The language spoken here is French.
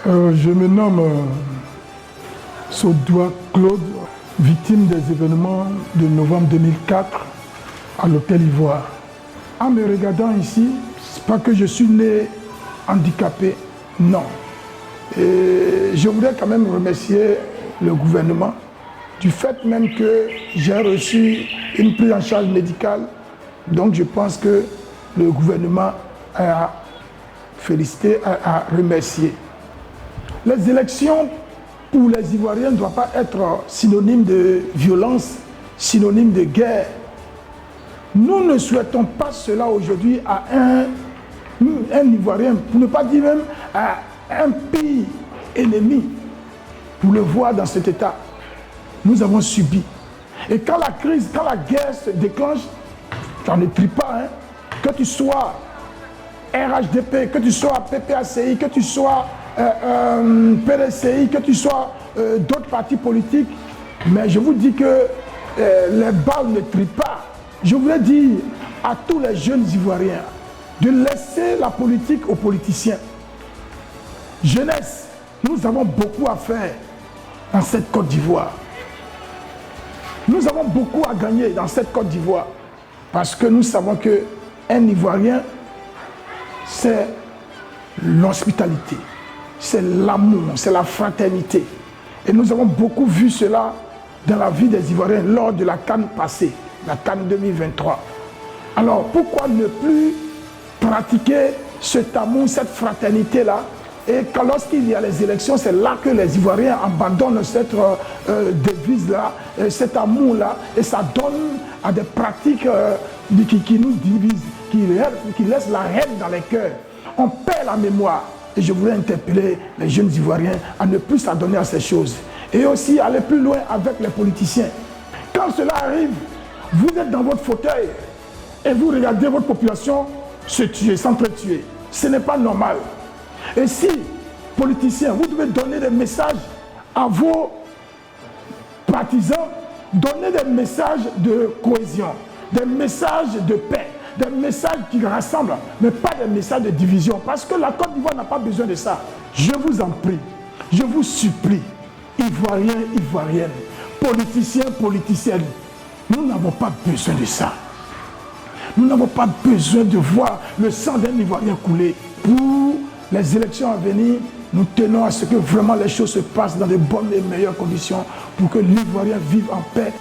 Je me nomme Saudoua Claude, victime des événements de novembre 2004 à l'Hôtel Ivoire. En me regardant ici, c'est pas que je suis né handicapé, non. Et je voudrais quand même remercier le gouvernement du fait même que j'ai reçu une prise en charge médicale. Donc je pense que le gouvernement a félicité, a remercié. Les élections pour les Ivoiriens ne doivent pas être synonymes de violence, synonymes de guerre. Nous ne souhaitons pas cela aujourd'hui à un Ivoirien, pour ne pas dire même à un pays ennemi, pour le voir dans cet état. Nous avons subi. Et quand la crise, quand la guerre se déclenche, tu n'en écris pas, hein, que tu sois RHDP, que tu sois PPACI, que tu sois PDCI, que tu sois d'autres partis politiques, mais je vous dis que les balles ne trient pas. Je voudrais dire à tous les jeunes Ivoiriens de laisser la politique aux politiciens. Jeunesse, nous avons beaucoup à faire dans cette Côte d'Ivoire. Nous avons beaucoup à gagner dans cette Côte d'Ivoire parce que nous savons qu'un Ivoirien, c'est l'hospitalité, c'est l'amour, c'est la fraternité. Et nous avons beaucoup vu cela dans la vie des Ivoiriens lors de la CAN passée, la CAN 2023. Alors pourquoi ne plus pratiquer cet amour, cette fraternité-là? Et quand lorsqu'il y a les élections, c'est là que les Ivoiriens abandonnent cette devise-là, cet amour-là, et ça donne à des pratiques qui nous divisent, qui laissent la haine dans les cœurs. On perd la mémoire. Et je voudrais interpeller les jeunes Ivoiriens à ne plus s'adonner à ces choses. Et aussi aller plus loin avec les politiciens. Quand cela arrive, vous êtes dans votre fauteuil et vous regardez votre population se tuer, s'entretuer. Ce n'est pas normal. Et si, politiciens, vous devez donner des messages à vos partisans, donner des messages de cohésion, des messages de paix, des messages qui rassemblent, mais pas des messages de division, parce que la Côte d'Ivoire n'a pas besoin de ça. Je vous en prie, je vous supplie, Ivoiriens, Ivoiriennes, politiciens, politiciennes, nous n'avons pas besoin de ça. Nous n'avons pas besoin de voir le sang d'un Ivoirien couler. Pour les élections à venir, nous tenons à ce que vraiment les choses se passent dans de bonnes et meilleures conditions pour que l'Ivoirien vive en paix.